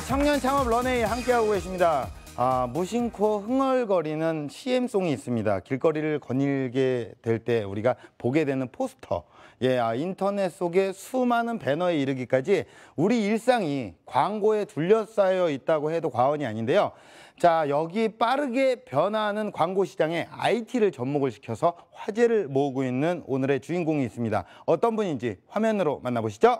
청년 창업 런웨이 함께하고 계십니다. 무심코 흥얼거리는 CM송이 있습니다. 길거리를 거닐게 될 때 우리가 보게 되는 포스터. 인터넷 속에 수많은 배너에 이르기까지 우리 일상이 광고에 둘러싸여 있다고 해도 과언이 아닌데요. 자, 여기 빠르게 변화하는 광고 시장에 IT를 접목을 시켜서 화제를 모으고 있는 오늘의 주인공이 있습니다. 어떤 분인지 화면으로 만나보시죠.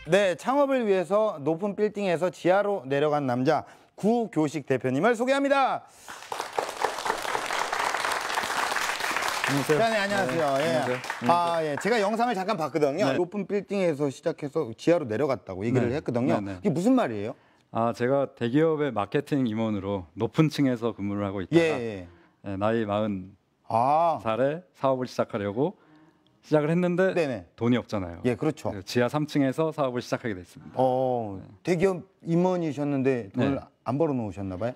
네, 창업을 위해서 높은 빌딩에서 지하로 내려간 남자 구교식 대표님을 소개합니다. 안녕하세요. 네, 안녕하세요. 안녕하세요. 예. 제가 영상을 잠깐 봤거든요. 네. 높은 빌딩에서 시작해서 지하로 내려갔다고 얘기를 했거든요. 네. 이게 무슨 말이에요? 제가 대기업의 마케팅 임원으로 높은 층에서 근무를 하고 있다가 나이 40살에 사업을 시작하려고 시작을 했는데 네네. 돈이 없잖아요. 예, 그렇죠. 지하 3층에서 사업을 시작하게 됐습니다. 대기업 임원이셨는데 돈을 안 벌어 놓으셨나 봐요?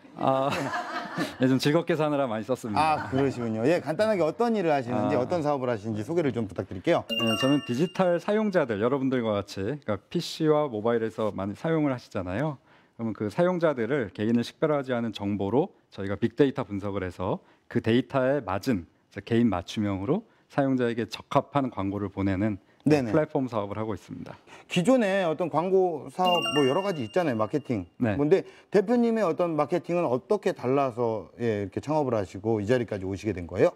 좀 즐겁게 사느라 많이 썼습니다. 그러시군요. 예, 간단하게 어떤 일을 하시는지 어떤 사업을 하시는지 소개를 좀 부탁드릴게요. 네, 저는 디지털 사용자들 여러분들과 같이 그러니까 PC와 모바일에서 많이 사용을 하시잖아요. 그러면 그 사용자들을 개인을 식별하지 않은 정보로 저희가 빅데이터 분석을 해서 그 데이터에 맞은 개인 맞춤형으로 사용자에게 적합한 광고를 보내는 플랫폼 사업을 하고 있습니다. 기존에 어떤 광고 사업 뭐 여러 가지 있잖아요, 마케팅. 근데 대표님의 어떤 마케팅은 어떻게 달라서 이렇게 창업을 하시고 이 자리까지 오시게 된 거예요?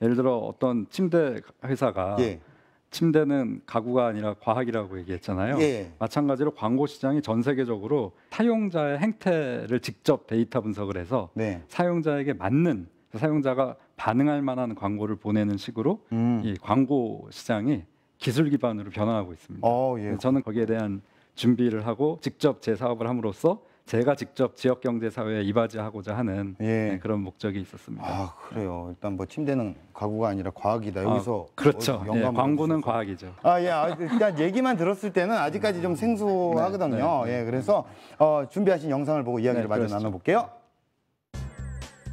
예를 들어 어떤 침대 회사가 침대는 가구가 아니라 과학이라고 얘기했잖아요. 마찬가지로 광고 시장이 전 세계적으로 사용자의 행태를 직접 데이터 분석을 해서 사용자에게 맞는 사용자가 반응할 만한 광고를 보내는 식으로 이 광고 시장이 기술 기반으로 변화하고 있습니다. 저는 거기에 대한 준비를 하고 직접 제 사업을 함으로써 제가 직접 지역경제사회에 이바지하고자 하는 그런 목적이 있었습니다. 그래요. 일단 뭐 침대는 가구가 아니라 과학이다. 여기서 그렇죠. 광고는 과학이죠. 일단 얘기만 들었을 때는 아직까지 좀 생소하거든요. 그래서 준비하신 영상을 보고 이야기를 마저 나눠볼게요.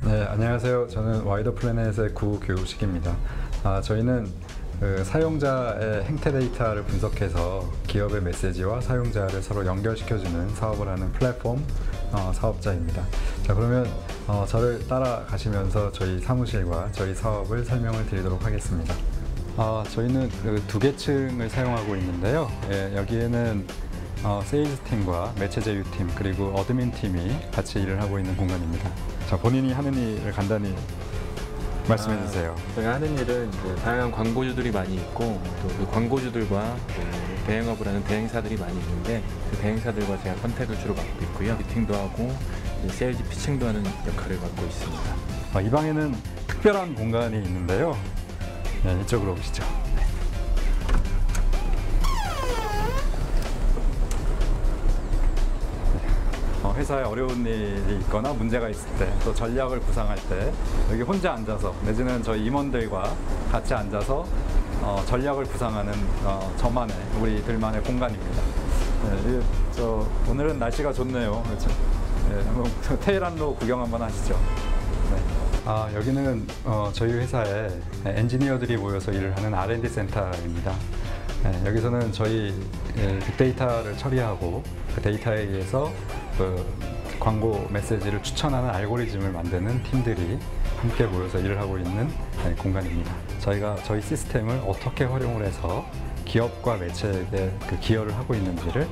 네, 안녕하세요. 저는 와이더 플래닛의 구교식입니다. 저희는 사용자의 행태 데이터를 분석해서 기업의 메시지와 사용자를 서로 연결시켜주는 사업을 하는 플랫폼 사업자입니다. 자, 그러면 저를 따라가시면서 저희 사무실과 저희 사업을 설명을 드리도록 하겠습니다. 저희는 두 개 층을 사용하고 있는데요. 여기에는 세일즈 팀과 매체 제휴 팀 그리고 어드민 팀이 같이 일을 하고 있는 공간입니다. 자, 본인이 하는 일을 간단히 말씀해 주세요. 저희가 하는 일은 다양한 광고주들이 많이 있고 또 그 광고주들과 대행업을 하는 대행사들이 많이 있는데 그 대행사들과 제가 컨택을 주로 맡고 있고요. 미팅도 하고 세일즈 피칭도 하는 역할을 맡고 있습니다. 이 방에는 특별한 공간이 있는데요. 이쪽으로 오시죠. 회사에 어려운 일이 있거나 문제가 있을 때, 또 전략을 구상할 때 여기 혼자 앉아서 내지는 저희 임원들과 같이 앉아서 전략을 구상하는 저만의 우리들만의 공간입니다. 오늘은 날씨가 좋네요. 그렇죠? 한번 테헤란로 구경 한번 하시죠. 여기는 저희 회사에 엔지니어들이 모여서 일을 하는 R&D 센터입니다. 여기서는 저희 빅데이터를 처리하고 그 데이터에 의해서 광고 메시지를 추천하는 알고리즘을 만드는 팀들이 함께 모여서 일을 하고 있는 공간입니다. 저희가 저희 시스템을 어떻게 활용을 해서 기업과 매체에게 기여를 하고 있는지를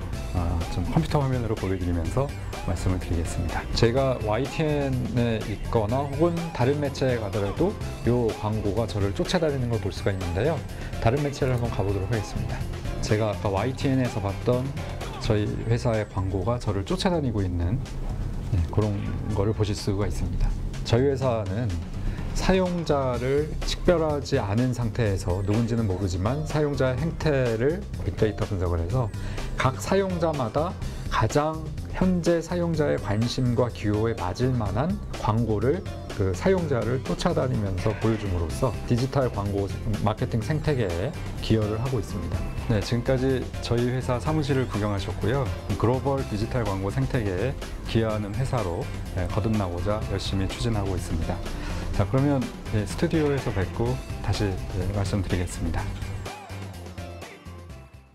좀 컴퓨터 화면으로 보여드리면서 말씀을 드리겠습니다. 제가 YTN에 있거나 혹은 다른 매체에 가더라도 이 광고가 저를 쫓아다니는 걸 볼 수가 있는데요. 다른 매체를 한번 가보도록 하겠습니다. 제가 아까 YTN에서 봤던 저희 회사의 광고가 저를 쫓아다니고 있는 그런 거를 보실 수가 있습니다. 저희 회사는 사용자를 식별하지 않은 상태에서 누군지는 모르지만 사용자의 행태를 빅데이터 분석을 해서 각 사용자마다 가장 현재 사용자의 관심과 기호에 맞을 만한 광고를 그 사용자를 쫓아다니면서 보여줌으로써 디지털 광고 마케팅 생태계에 기여를 하고 있습니다. 네, 지금까지 저희 회사 사무실을 구경하셨고요. 글로벌 디지털 광고 생태계에 기여하는 회사로 거듭나고자 열심히 추진하고 있습니다. 자, 그러면 스튜디오에서 뵙고 다시 말씀드리겠습니다.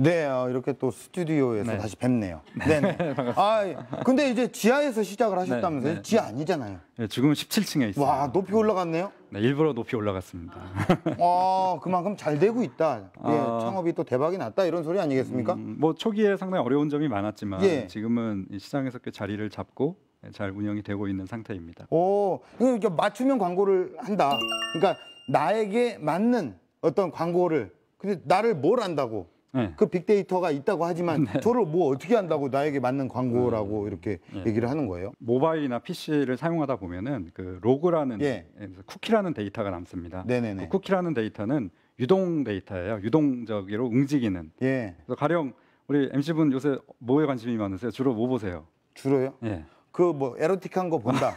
네, 이렇게 또 스튜디오에서 네. 다시 뵙네요. 네. 근데 이제 지하에서 시작을 하셨다면서요? 네. 지하 아니잖아요. 네, 지금은 17층에 있습니다. 와, 높이 올라갔네요. 네, 일부러 높이 올라갔습니다. 그만큼 잘 되고 있다. 예, 창업이 또 대박이 났다 이런 소리 아니겠습니까? 뭐 초기에 상당히 어려운 점이 많았지만 예. 지금은 이 시장에서 꽤 자리를 잡고 잘 운영이 되고 있는 상태입니다. 그러니까 맞춤형 광고를 한다. 그러니까 나에게 맞는 어떤 광고를, 근데 나를 뭘 안다고? 네. 그 빅데이터가 있다고 하지만 저를 뭐 어떻게 한다고 나에게 맞는 광고라고 이렇게 얘기를 하는 거예요? 모바일이나 PC를 사용하다 보면은 그 로그라는 쿠키라는 데이터가 남습니다. 네네네. 그 쿠키라는 데이터는 유동 데이터예요. 유동적으로 움직이는. 예. 그래서 가령 우리 MC분 요새 뭐에 관심이 많으세요? 주로 뭐 보세요? 주로요? 예. 그 뭐 에로틱한 거 본다.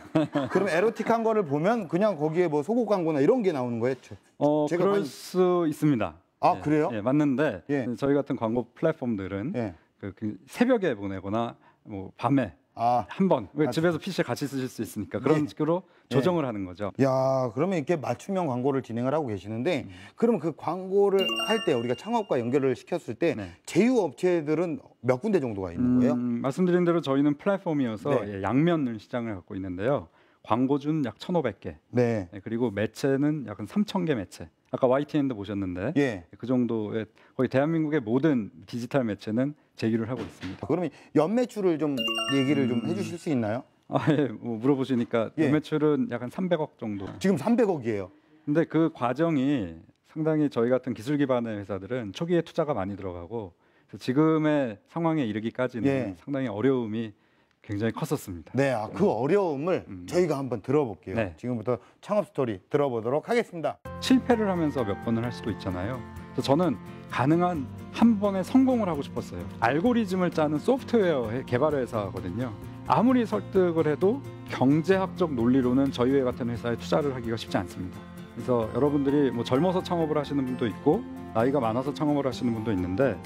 그럼 에로틱한 거를 보면 그냥 거기에 뭐 속옷 광고나 이런 게 나오는 거예요? 제가 그럴 수 있습니다. 아, 그래요? 예, 맞는데 예. 저희 같은 광고 플랫폼들은 예. 그 새벽에 보내거나 뭐 밤에 한 번 집에서 PC 같이 쓰실 수 있으니까 그런 식으로 조정을 하는 거죠. 야, 그러면 이렇게 맞춤형 광고를 진행을 하고 계시는데 그러면 그 광고를 할 때 우리가 창업과 연결을 시켰을 때 제휴 업체들은 몇 군데 정도가 있는 거예요? 말씀드린 대로 저희는 플랫폼이어서 양면 시장을 갖고 있는데요. 광고주는 약 1,500개, 네. 그리고 매체는 약 3,000개 매체. 아까 YTN도 보셨는데 그 정도의 거의 대한민국의 모든 디지털 매체는 제휴를 하고 있습니다. 그러면 연매출을 좀 얘기를 좀 해주실 수 있나요? 뭐 물어보시니까 연매출은 약 한 300억 정도. 지금 300억이에요. 근데 그 과정이 상당히 저희 같은 기술 기반의 회사들은 초기에 투자가 많이 들어가고 그래서 지금의 상황에 이르기까지는 상당히 어려움이 굉장히 컸었습니다. 네, 그 어려움을 저희가 한번 들어볼게요. 네. 지금부터 창업 스토리 들어보도록 하겠습니다. 실패를 하면서 몇 번을 할 수도 있잖아요. 그래서 저는 가능한 한 번에 성공을 하고 싶었어요. 알고리즘을 짜는 소프트웨어 개발 회사거든요. 아무리 설득을 해도 경제학적 논리로는 저희 같은 회사에 투자를 하기가 쉽지 않습니다. 그래서 여러분들이 뭐 젊어서 창업을 하시는 분도 있고 나이가 많아서 창업을 하시는 분도 있는데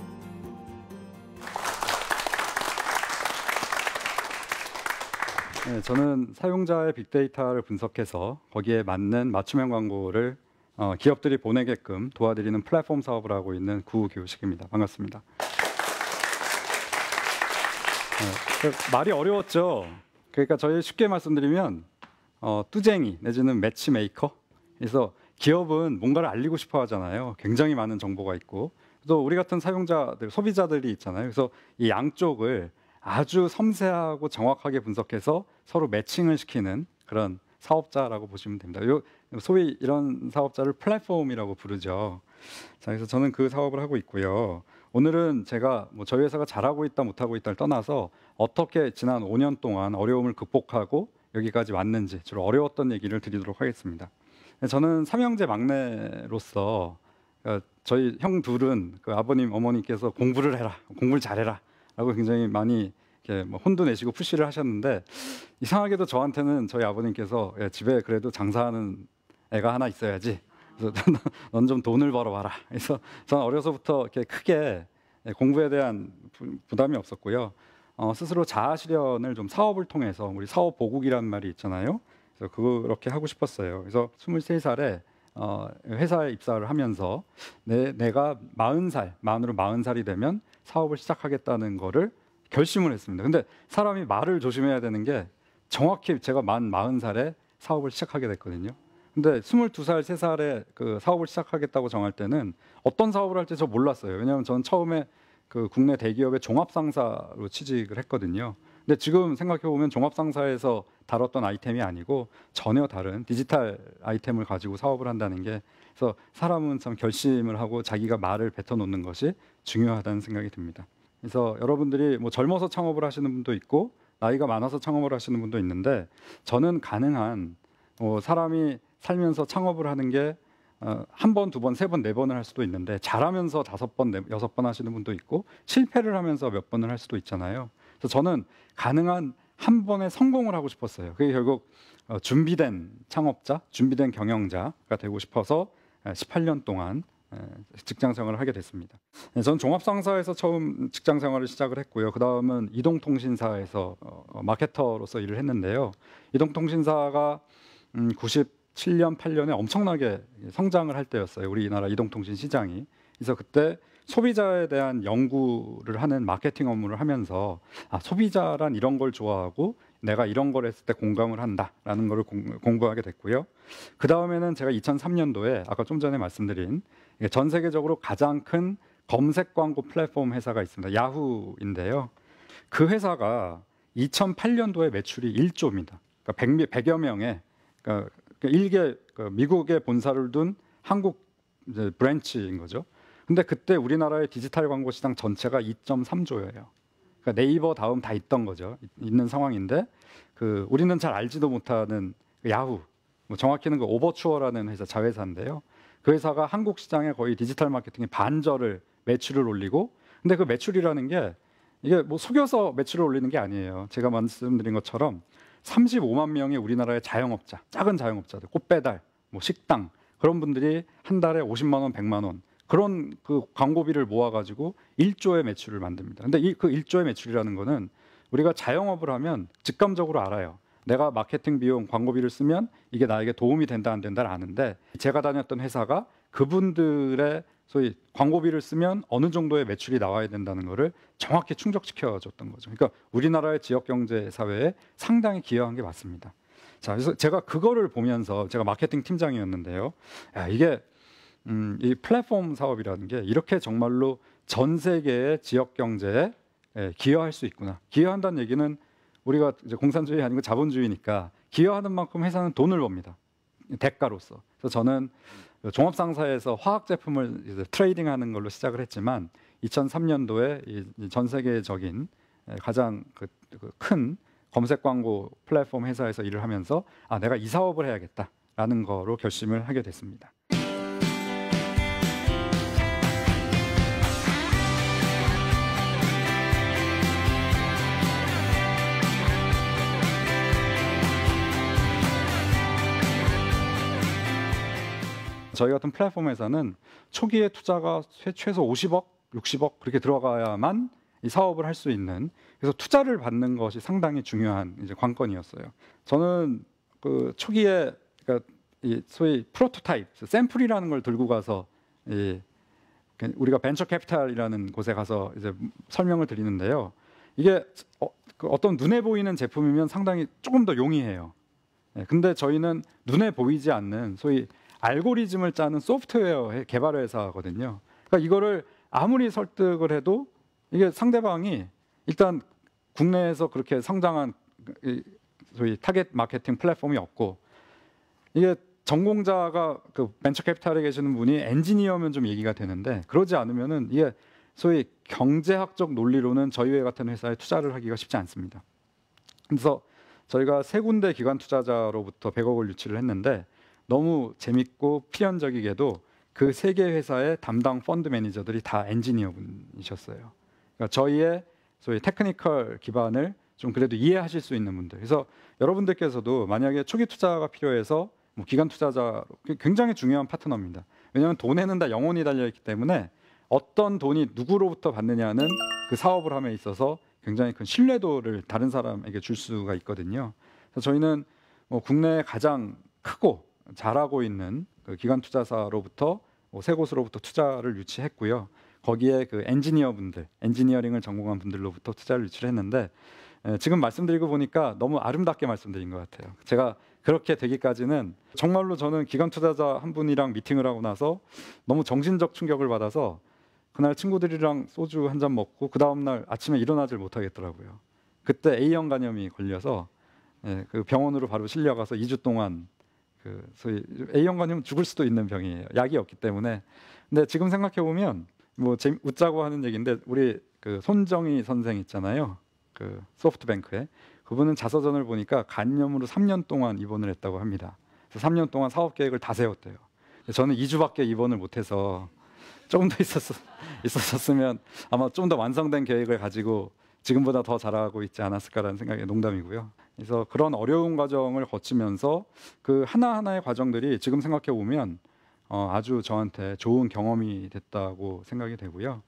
저는 사용자의 빅데이터를 분석해서 거기에 맞는 맞춤형 광고를 기업들이 보내게끔 도와드리는 플랫폼 사업을 하고 있는 구교식입니다. 반갑습니다. 말이 어려웠죠. 그러니까 저희 쉽게 말씀드리면 뚜쟁이 내지는 매치메이커. 그래서 기업은 뭔가를 알리고 싶어 하잖아요. 굉장히 많은 정보가 있고 또 우리 같은 사용자들, 소비자들이 있잖아요. 그래서 이 양쪽을 아주 섬세하고 정확하게 분석해서 서로 매칭을 시키는 그런 사업자라고 보시면 됩니다. 소위 이런 사업자를 플랫폼이라고 부르죠. 자, 그래서 저는 그 사업을 하고 있고요. 오늘은 제가 뭐 저희 회사가 잘하고 있다 못하고 있다를 떠나서 어떻게 지난 5년 동안 어려움을 극복하고 여기까지 왔는지 주로 어려웠던 얘기를 드리도록 하겠습니다. 저는 삼형제 막내로서 저희 형 둘은 그 아버님 어머니께서 공부를 해라, 공부를 잘해라 라고 굉장히 많이 이렇게 뭐 혼도 내시고 푸시를 하셨는데 이상하게도 저한테는 저희 아버님께서 집에 그래도 장사하는 애가 하나 있어야지. 그래서 넌 좀 돈을 벌어봐라. 그래서 저는 어려서부터 이렇게 크게 공부에 대한 부담이 없었고요. 스스로 자아 실현을 좀 사업을 통해서 우리 사업 보국이라는 말이 있잖아요. 그래서 그렇게 하고 싶었어요. 그래서 23살에 회사에 입사를 하면서 내가 40살, 만으로 40살이 되면 사업을 시작하겠다는 거를 결심을 했습니다. 근데 사람이 말을 조심해야 되는 게 정확히 제가 만 40살에 사업을 시작하게 됐거든요. 근데 22살, 3살에 그 사업을 시작하겠다고 정할 때는 어떤 사업을 할지 저 몰랐어요. 왜냐하면 저는 처음에 그 국내 대기업의 종합상사로 취직을 했거든요. 근데 지금 생각해 보면 종합상사에서 다뤘던 아이템이 아니고 전혀 다른 디지털 아이템을 가지고 사업을 한다는 게 그래서 사람은 참 결심을 하고 자기가 말을 뱉어놓는 것이 중요하다는 생각이 듭니다. 그래서 여러분들이 뭐 젊어서 창업을 하시는 분도 있고 나이가 많아서 창업을 하시는 분도 있는데 저는 가능한 사람이 살면서 창업을 하는 게 한 번, 두 번, 세 번, 네 번을 할 수도 있는데 잘하면서 5번, 6번 하시는 분도 있고 실패를 하면서 몇 번을 할 수도 있잖아요. 그래서 저는 가능한 한 번에 성공을 하고 싶었어요. 그게 결국 준비된 창업자, 준비된 경영자가 되고 싶어서 18년 동안 직장 생활을 하게 됐습니다. 저는 종합상사에서 처음 직장 생활을 시작을 했고요. 그 다음은 이동통신사에서 마케터로서 일을 했는데요. 이동통신사가 97년, 8년에 엄청나게 성장을 할 때였어요. 우리나라 이동통신 시장이. 그래서 그때 소비자에 대한 연구를 하는 마케팅 업무를 하면서 소비자란 이런 걸 좋아하고 내가 이런 걸 했을 때 공감을 한다라는 걸 공부하게 됐고요. 그 다음에는 제가 2003년도에 아까 좀 전에 말씀드린 전 세계적으로 가장 큰 검색 광고 플랫폼 회사가 있습니다. 야후인데요. 그 회사가 2008년도에 매출이 1조입니다. 그러니까 100여 명의 그러니까 일개 미국에 본사를 둔 한국 이제 브랜치인 거죠. 근데 그때 우리나라의 디지털 광고 시장 전체가 2.3조예요. 그러니까 네이버 다음 다 있던 거죠. 있는 상황인데 우리는 잘 알지도 못하는 야후, 뭐 정확히는 오버추어라는 회사 자회사인데요. 그 회사가 한국 시장에 거의 디지털 마케팅의 반절을 매출을 올리고, 근데 그 매출이라는 게 이게 뭐 속여서 매출을 올리는 게 아니에요. 제가 말씀드린 것처럼 35만 명의 우리나라의 자영업자, 작은 자영업자들, 꽃배달, 뭐 식당 그런 분들이 한 달에 50만 원, 100만 원 그런 광고비를 모아가지고 1조의 매출을 만듭니다. 근데 그 1조의 매출이라는 거는 우리가 자영업을 하면 직감적으로 알아요. 내가 마케팅 비용, 광고비를 쓰면 이게 나에게 도움이 된다 안 된다를 아는데 제가 다녔던 회사가 그분들의 소위 광고비를 쓰면 어느 정도의 매출이 나와야 된다는 거를 정확히 충족시켜줬던 거죠. 그러니까 우리나라의 지역 경제 사회에 상당히 기여한 게 맞습니다. 자, 그래서 제가 그거를 보면서 제가 마케팅 팀장이었는데요. 이게 이 플랫폼 사업이라는 게 이렇게 정말로 전 세계의 지역 경제에 기여할 수 있구나. 기여한다는 얘기는 우리가 이제 공산주의 아니고 자본주의니까 기여하는 만큼 회사는 돈을 법니다. 대가로서. 그래서 저는 종합상사에서 화학 제품을 이제 트레이딩하는 걸로 시작을 했지만 2003년도에 전 세계적인 가장 큰 검색 광고 플랫폼 회사에서 일을 하면서 내가 이 사업을 해야겠다라는 거로 결심을 하게 됐습니다. 저희 같은 플랫폼 회사는 초기에 투자가 최소 50억, 60억 그렇게 들어가야만 이 사업을 할 수 있는, 그래서 투자를 받는 것이 상당히 중요한 이제 관건이었어요. 저는 그 초기에 그러니까 이 소위 프로토타입, 샘플이라는 걸 들고 가서 우리가 벤처 캐피탈이라는 곳에 가서 이제 설명을 드리는데요. 이게 어떤 눈에 보이는 제품이면 상당히 조금 더 용이해요. 근데 저희는 눈에 보이지 않는 소위 알고리즘을 짜는 소프트웨어 개발 회사거든요. 그러니까 이거를 아무리 설득을 해도 이게 상대방이 일단 국내에서 그렇게 성장한 소위 타겟 마케팅 플랫폼이 없고, 이게 전공자가 그 벤처 캐피탈에 계시는 분이 엔지니어면 좀 얘기가 되는데 그러지 않으면은 이게 소위 경제학적 논리로는 저희 같은 회사에 투자를 하기가 쉽지 않습니다. 그래서 저희가 3군데 기관 투자자로부터 100억을 유치를 했는데 너무 재밌고 필연적이게도 그 3개 회사의 담당 펀드 매니저들이 다 엔지니어 분이셨어요. 그러니까 저희의 소위 테크니컬 기반을 좀 그래도 이해하실 수 있는 분들. 그래서 여러분들께서도 만약에 초기 투자가 필요해서 뭐 기관 투자자 굉장히 중요한 파트너입니다. 왜냐하면 돈에는 다 영혼이 달려있기 때문에 어떤 돈이 누구로부터 받느냐는 그 사업을 함에 있어서 굉장히 큰 신뢰도를 다른 사람에게 줄 수가 있거든요. 그래서 저희는 뭐 국내에 가장 크고 잘하고 있는 그 기관 투자사로부터 3곳으로부터 투자를 유치했고요. 거기에 그 엔지니어분들, 엔지니어링을 전공한 분들로부터 투자를 유치를 했는데 지금 말씀드리고 보니까 너무 아름답게 말씀드린 것 같아요. 제가 그렇게 되기까지는 정말로 저는 기관 투자자 한 분이랑 미팅을 하고 나서 너무 정신적 충격을 받아서 그날 친구들이랑 소주 한 잔 먹고 그 다음 날 아침에 일어나질 못하겠더라고요. 그때 A형 간염이 걸려서 그 병원으로 바로 실려가서 2주 동안 소위 A형 간염 죽을 수도 있는 병이에요. 약이 없기 때문에. 근데 지금 생각해 보면 뭐 웃자고 하는 얘기인데 우리 그 손정희 선생 있잖아요. 그 소프트뱅크에 그분은 자서전을 보니까 간염으로 3년 동안 입원을 했다고 합니다. 그래서 3년 동안 사업 계획을 다 세웠대요. 저는 2주밖에 입원을 못해서 조금 더 있었으면 아마 좀 더 완성된 계획을 가지고 지금보다 더 잘하고 있지 않았을까라는 생각이 농담이고요. 그래서 그런 어려운 과정을 거치면서 그 하나하나의 과정들이 지금 생각해 보면 아주 저한테 좋은 경험이 됐다고 생각이 되고요.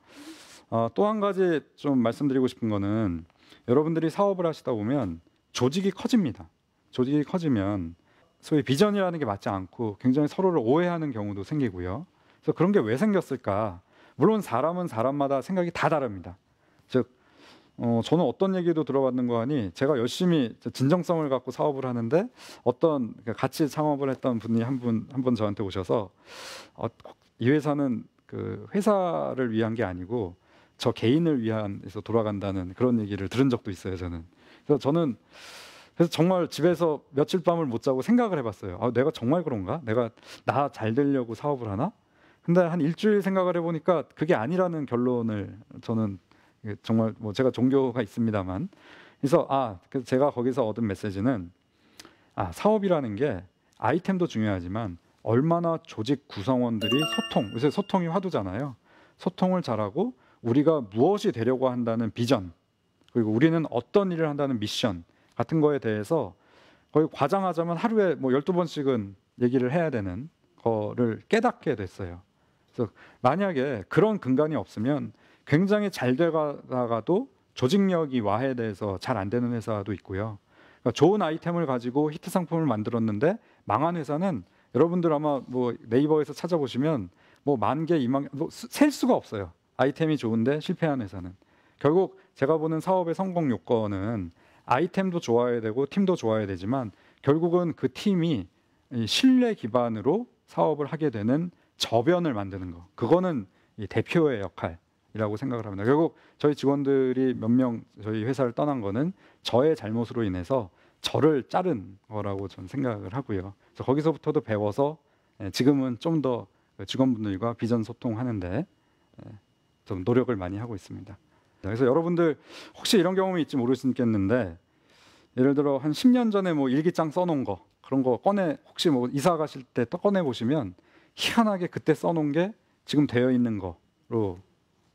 또 한 가지 좀 말씀드리고 싶은 거는 여러분들이 사업을 하시다 보면 조직이 커집니다. 조직이 커지면 소위 비전이라는 게 맞지 않고 굉장히 서로를 오해하는 경우도 생기고요. 그래서 그런 게 왜 생겼을까? 물론 사람은 사람마다 생각이 다 다릅니다. 즉 저는 어떤 얘기도 들어봤는 거 하니 제가 열심히 진정성을 갖고 사업을 하는데 어떤 같이 창업을 했던 분이 한 번 저한테 오셔서 이 회사는 그 회사를 위한 게 아니고 저 개인을 위한에서 돌아간다는 그런 얘기를 들은 적도 있어요. 그래서 정말 집에서 며칠 밤을 못 자고 생각을 해봤어요. 내가 정말 그런가? 내가 나 잘 되려고 사업을 하나? 근데 한 일주일 생각을 해보니까 그게 아니라는 결론을 저는 정말 뭐 제가 종교가 있습니다만 그래서 제가 거기서 얻은 메시지는 사업이라는 게 아이템도 중요하지만 얼마나 조직 구성원들이 요새 소통이 화두잖아요. 소통을 잘하고 우리가 무엇이 되려고 한다는 비전 그리고 우리는 어떤 일을 한다는 미션 같은 거에 대해서 거의 과장하자면 하루에 뭐 12번씩은 얘기를 해야 되는 거를 깨닫게 됐어요. 그래서 만약에 그런 근간이 없으면 굉장히 잘 되다가도 조직력이 와해돼서 잘 안 되는 회사도 있고요. 그러니까 좋은 아이템을 가지고 히트 상품을 만들었는데 망한 회사는 여러분들 아마 뭐 네이버에서 찾아보시면 뭐 10,000개, 20,000개 셀 수가 없어요. 아이템이 좋은데 실패한 회사는. 결국 제가 보는 사업의 성공 요건은 아이템도 좋아야 되고 팀도 좋아야 되지만 결국은 그 팀이 신뢰 기반으로 사업을 하게 되는 저변을 만드는 거. 그거는 이 대표의 역할이라고 생각을 합니다. 결국 저희 직원들이 몇 명 저희 회사를 떠난 거는 저의 잘못으로 인해서 저를 자른 거라고 저는 생각을 하고요. 그래서 거기서부터도 배워서 지금은 좀 더 직원분들과 비전 소통하는데 좀 노력을 많이 하고 있습니다. 그래서 여러분들 혹시 이런 경험이 있지 모르시겠는데 예를 들어 한 10년 전에 뭐 일기장 써놓은 거 그런 거 혹시 뭐 이사 가실 때 또 꺼내 보시면 희한하게 그때 써놓은 게 지금 되어 있는 거로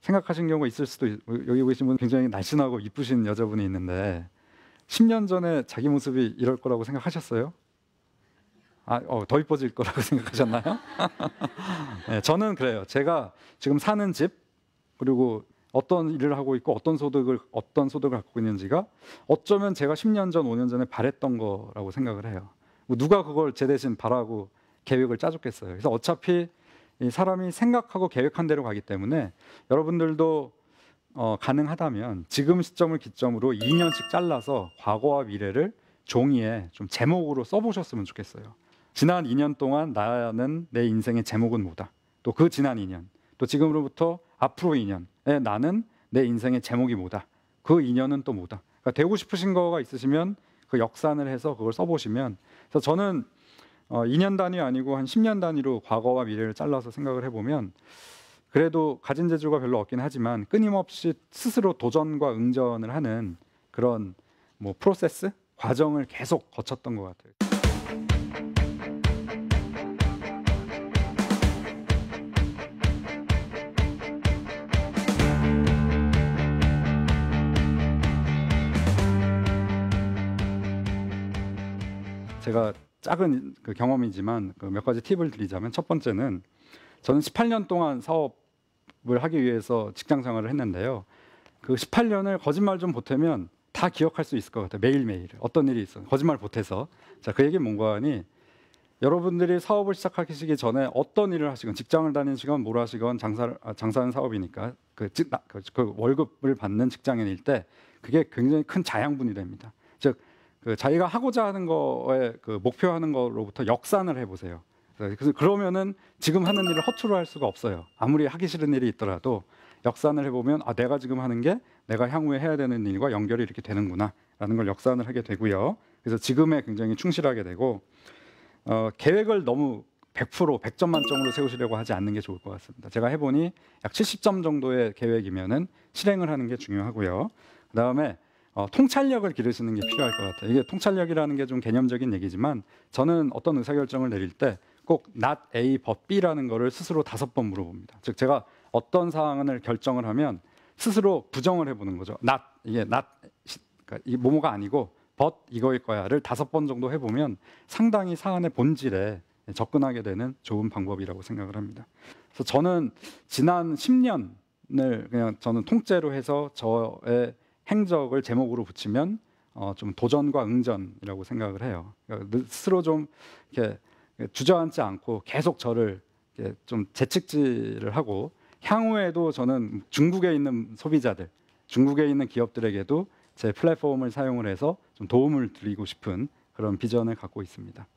생각하신 경우가 있을 수도 여기 계신 분 굉장히 날씬하고 이쁘신 여자분이 있는데 10년 전에 자기 모습이 이럴 거라고 생각하셨어요? 더 이뻐질 거라고 생각하셨나요? 네, 저는 그래요. 제가 지금 사는 집 그리고 어떤 일을 하고 있고 어떤 소득을 갖고 있는지가 어쩌면 제가 10년 전, 5년 전에 바랬던 거라고 생각을 해요. 뭐 누가 그걸 제 대신 바라고 계획을 짜줬겠어요. 그래서 어차피 이 사람이 생각하고 계획한 대로 가기 때문에 여러분들도 가능하다면 지금 시점을 기점으로 2년씩 잘라서 과거와 미래를 종이에 좀 제목으로 써보셨으면 좋겠어요. 지난 2년 동안 나는 내 인생의 제목은 뭐다. 또 그 지난 2년, 또 지금으로부터 앞으로 2년에 나는 내 인생의 제목이 뭐다. 그 2년은 또 뭐다. 그러니까 되고 싶으신 거가 있으시면 그 역산을 해서 그걸 써보시면. 그래서 저는 2년 단위 아니고 한 10년 단위로 과거와 미래를 잘라서 생각을 해보면 그래도 가진 재주가 별로 없긴 하지만 끊임없이 스스로 도전과 응전을 하는 그런 뭐 프로세스, 과정을 계속 거쳤던 것 같아요. 제가 작은 그 경험이지만 그 몇 가지 팁을 드리자면 첫 번째는 저는 18년 동안 사업을 하기 위해서 직장 생활을 했는데요. 그 18년을 거짓말 좀 보태면 다 기억할 수 있을 것 같아요. 매일매일 어떤 일이 있어 거짓말 보태서. 자, 그 얘기는 뭔가 하니 여러분들이 사업을 시작하시기 전에 어떤 일을 하시건 직장을 다니시건 뭘 하시건 장사하는 사업이니까 그 월급을 받는 직장인일 때 그게 굉장히 큰 자양분이 됩니다. 즉 그 자기가 하고자 하는 거에 그 목표하는 거로부터 역산을 해보세요. 그래서 그러면은 지금 하는 일을 허투루 할 수가 없어요. 아무리 하기 싫은 일이 있더라도 역산을 해보면 내가 지금 하는 게 내가 향후에 해야 되는 일과 연결이 이렇게 되는구나라는 걸 역산을 하게 되고요. 그래서 지금에 굉장히 충실하게 되고 계획을 너무 100%, 100점 만점으로 세우시려고 하지 않는 게 좋을 것 같습니다. 제가 해보니 약 70점 정도의 계획이면은 실행을 하는 게 중요하고요. 그다음에 통찰력을 기르시는 게 필요할 것 같아요. 이게 통찰력이라는 게 좀 개념적인 얘기지만 저는 어떤 의사결정을 내릴 때 꼭 not A but B라는 거를 스스로 5번 물어봅니다. 즉 제가 어떤 사항을 결정을 하면 스스로 부정을 해보는 거죠. 이게 not 그러니까 이 뭐뭐가 아니고 but 이거일 거야를 5번 정도 해보면 상당히 사안의 본질에 접근하게 되는 좋은 방법이라고 생각을 합니다. 그래서 저는 지난 10년을 그냥 저는 통째로 해서 저의 행적을 제목으로 붙이면 좀 도전과 응전이라고 생각을 해요. 그러니까 스스로 좀 이렇게 주저앉지 않고 계속 저를 이렇게 좀 재측지를 하고 향후에도 저는 중국에 있는 소비자들, 중국에 있는 기업들에게도 제 플랫폼을 사용을 해서 좀 도움을 드리고 싶은 그런 비전을 갖고 있습니다.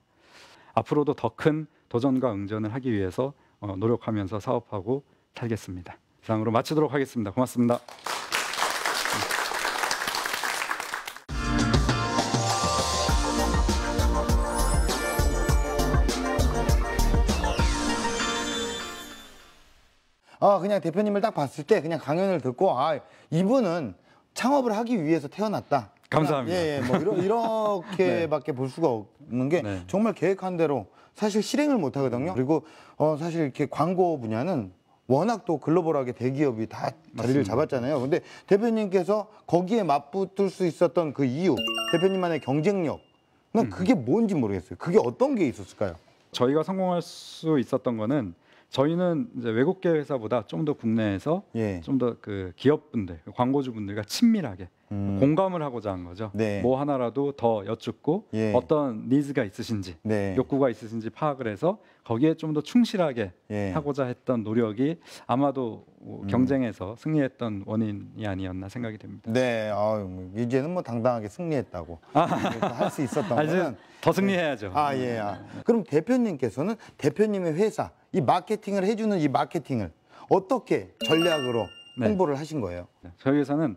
앞으로도 더 큰 도전과 응전을 하기 위해서 노력하면서 사업하고 살겠습니다. 이상으로 마치도록 하겠습니다. 고맙습니다. 그냥 대표님을 딱 봤을 때 그냥 강연을 듣고 이분은 창업을 하기 위해서 태어났다. 감사합니다. 예, 뭐 이렇게밖에 볼 수가 없는 게 네. 정말 계획한 대로 사실 실행을 못 하거든요. 그리고 사실 이렇게 광고 분야는 워낙 또 글로벌하게 대기업이 다 자리를 잡았잖아요. 근데 대표님께서 거기에 맞붙을 수 있었던 그 이유, 대표님만의 경쟁력, 난 그게 뭔지 모르겠어요. 그게 어떤 게 있었을까요? 저희가 성공할 수 있었던 거는 저희는 이제 외국계 회사보다 좀 더 국내에서 예. 좀 더 그 기업분들, 광고주분들과 친밀하게 공감을 하고자 한 거죠. 네. 뭐 하나라도 더 여쭙고 예. 어떤 니즈가 있으신지, 네. 욕구가 있으신지 파악을 해서 거기에 좀 더 충실하게 예. 하고자 했던 노력이 아마도 경쟁에서 승리했던 원인이 아니었나 생각이 됩니다. 네, 이제는 뭐 당당하게 승리했다고 할 수 있었던 이제 거는 더 승리해야죠. 예. 그럼 대표님께서는 대표님의 회사 이 마케팅을 해주는 이 마케팅을 어떻게 전략으로 네. 홍보를 하신 거예요? 저희 회사는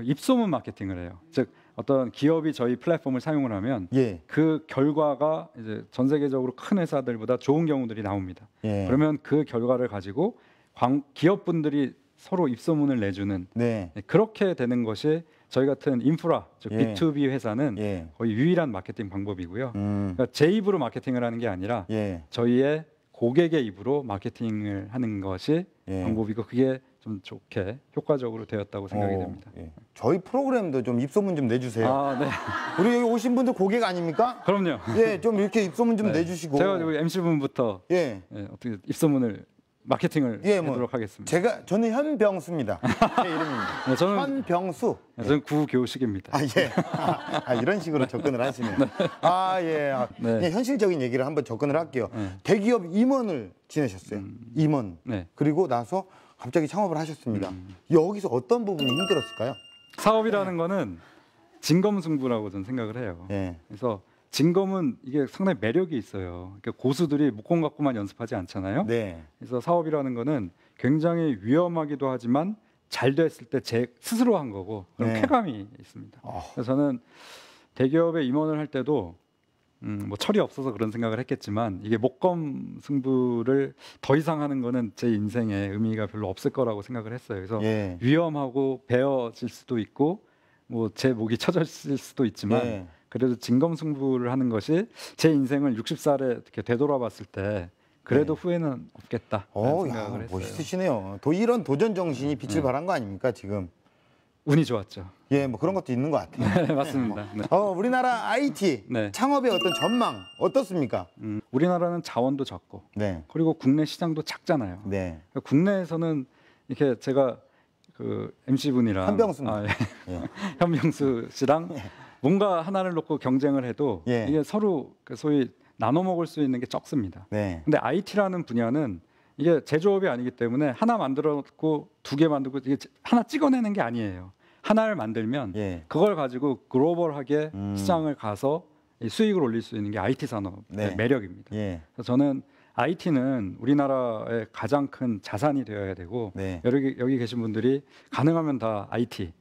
입소문 마케팅을 해요. 즉 어떤 기업이 저희 플랫폼을 사용을 하면 예. 그 결과가 이제 전 세계적으로 큰 회사들보다 좋은 경우들이 나옵니다. 예. 그러면 그 결과를 가지고 기업분들이 서로 입소문을 내주는 네. 그렇게 되는 것이 저희 같은 인프라, 즉 예. B2B 회사는 예. 거의 유일한 마케팅 방법이고요. 그러니까 제 입으로 마케팅을 하는 게 아니라 예. 저희의 고객의 입으로 마케팅을 하는 것이 예. 방법이고 그게 좀 좋게 효과적으로 되었다고 생각이 됩니다. 예. 저희 프로그램도 좀 입소문 좀 내주세요. 네. 우리 여기 오신 분들 고객 아닙니까? 그럼요. 예, 좀 이렇게 입소문 좀 내주시고. 제가 여기 MC 분부터 예. 어떻게 입소문을 마케팅을 뭐 하도록 하겠습니다. 저는 현병수입니다. 제 이름입니다. 네, 저는 현병수. 저는 구교식입니다. 예. 이런 식으로 접근을 하시네요. 예. 네. 그냥 현실적인 얘기를 한번 접근을 할게요. 대기업 임원을 지내셨어요. 임원. 네. 그리고 나서 갑자기 창업을 하셨습니다. 여기서 어떤 부분이 힘들었을까요? 사업이라는 거는 진검승부라고 저는 생각을 해요. 예. 그래서 진검은 이게 상당히 매력이 있어요. 그러니까 고수들이 목공 갖고만 연습하지 않잖아요. 네. 그래서 사업이라는 거는 굉장히 위험하기도 하지만 잘 됐을 때 제 스스로 한 거고 그런 네. 쾌감이 있습니다. 그래서 저는 대기업에 임원을 할 때도 뭐 철이 없어서 그런 생각을 했겠지만 이게 목검 승부를 더 이상 하는 거는 제 인생에 의미가 별로 없을 거라고 생각을 했어요. 그래서 예. 위험하고 베어질 수도 있고 뭐 제 목이 쳐졌을 수도 있지만 예. 그래도 진검승부를 하는 것이 제 인생을 60살에 이렇게 되돌아봤을 때 그래도 후회는 없겠다 생각을 했어요. 멋있으시네요. 이런 도전 정신이 빛을 발한 거 아닙니까 지금? 운이 좋았죠. 예, 뭐 그런 것도 있는 것 같아요. 네, 맞습니다. 네. 우리나라 IT 네. 창업의 어떤 전망 어떻습니까? 우리나라는 자원도 적고 네, 그리고 국내 시장도 작잖아요. 네, 그러니까 국내에서는 이렇게 제가 그 MC 분이랑 현병수입니다. 예. 현병수 씨랑 뭔가 하나를 놓고 경쟁을 해도 예. 이게 서로 그 소위 나눠 먹을 수 있는 게 적습니다. 네, 근데 IT라는 분야는 이게 제조업이 아니기 때문에 하나 만들었고 2개 만들고 이게 하나 찍어내는 게 아니에요. 하나를 만들면 예. 그걸 가지고 글로벌하게 시장을 가서 이 수익을 올릴 수 있는 게 IT 산업의 네. 매력입니다. 예, 그래서 저는 IT는 우리나라의 가장 큰 자산이 되어야 되고 네. 여기 계신 분들이 가능하면 다 IT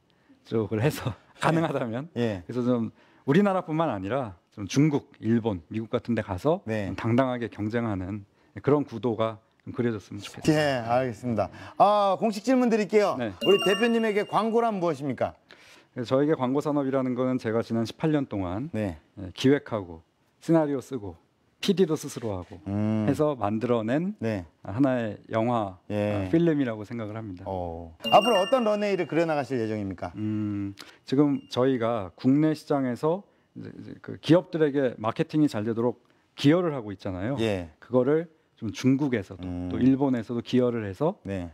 쪽을 해서 가능하다면 예. 그래서 좀 우리나라뿐만 아니라 좀 중국, 일본, 미국 같은 데 가서 네. 좀 당당하게 경쟁하는 그런 구도가 좀 그려졌으면 좋겠습니다. 예, 알겠습니다. 공식 질문 드릴게요. 네. 우리 대표님에게 광고란 무엇입니까? 그래서 저에게 광고 산업이라는 거는 제가 지난 18년 동안 네. 기획하고 시나리오 쓰고 PD도 스스로 하고 해서 만들어낸 네. 하나의 영화 예. 필름이라고 생각을 합니다. 앞으로 어떤 런웨이를 그려나가실 예정입니까? 지금 저희가 국내 시장에서 이제 그 기업들에게 마케팅이 잘 되도록 기여를 하고 있잖아요. 예. 그거를 좀 중국에서도 또 일본에서도 기여를 해서 네.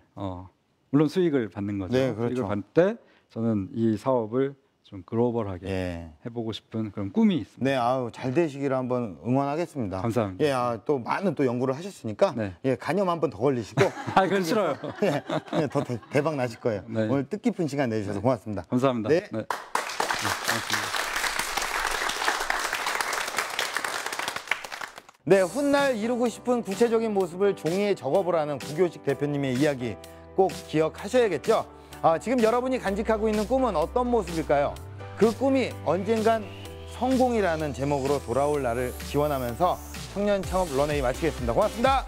물론 수익을 받는 거죠. 네, 그렇죠. 수익을 받을 때 저는 이 사업을 좀 글로벌하게 예. 해보고 싶은 그런 꿈이 있습니다. 네, 잘 되시기를 한번 응원하겠습니다. 감사합니다. 예, 또 많은 또 연구를 하셨으니까 네. 예, 간염 한번 더 걸리시고 그건 싫어요. 예, 더 대박 나실 거예요. 네. 오늘 뜻깊은 시간 내주셔서 고맙습니다. 감사합니다. 네. 고맙습니다. 네, 훗날 이루고 싶은 구체적인 모습을 종이에 적어보라는 구교식 대표님의 이야기 꼭 기억하셔야겠죠. 지금 여러분이 간직하고 있는 꿈은 어떤 모습일까요? 그 꿈이 언젠간 성공이라는 제목으로 돌아올 날을 기원하면서 청년 창업 런웨이 마치겠습니다. 고맙습니다.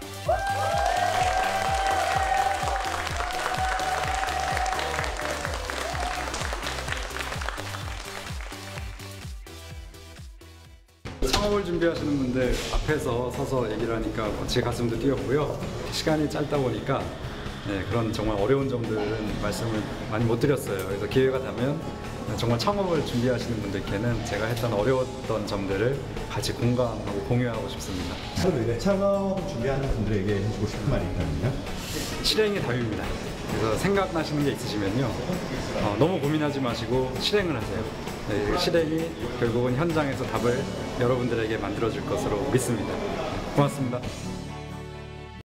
창업을 준비하시는 분들 앞에서 서서 얘기를 하니까 제 가슴도 뛰었고요. 시간이 짧다 보니까 그런 정말 어려운 점들은 말씀을 많이 못 드렸어요. 그래서 기회가 되면 정말 창업을 준비하시는 분들께는 제가 했던 어려웠던 점들을 같이 공감하고 공유하고 싶습니다. 창업 준비하는 분들에게 해주고 싶은 말이 있다면요? 실행이 답입니다. 그래서 생각나시는 게 있으시면요, 너무 고민하지 마시고 실행을 하세요. 네, 실행이 결국은 현장에서 답을 여러분들에게 만들어줄 것으로 믿습니다. 고맙습니다.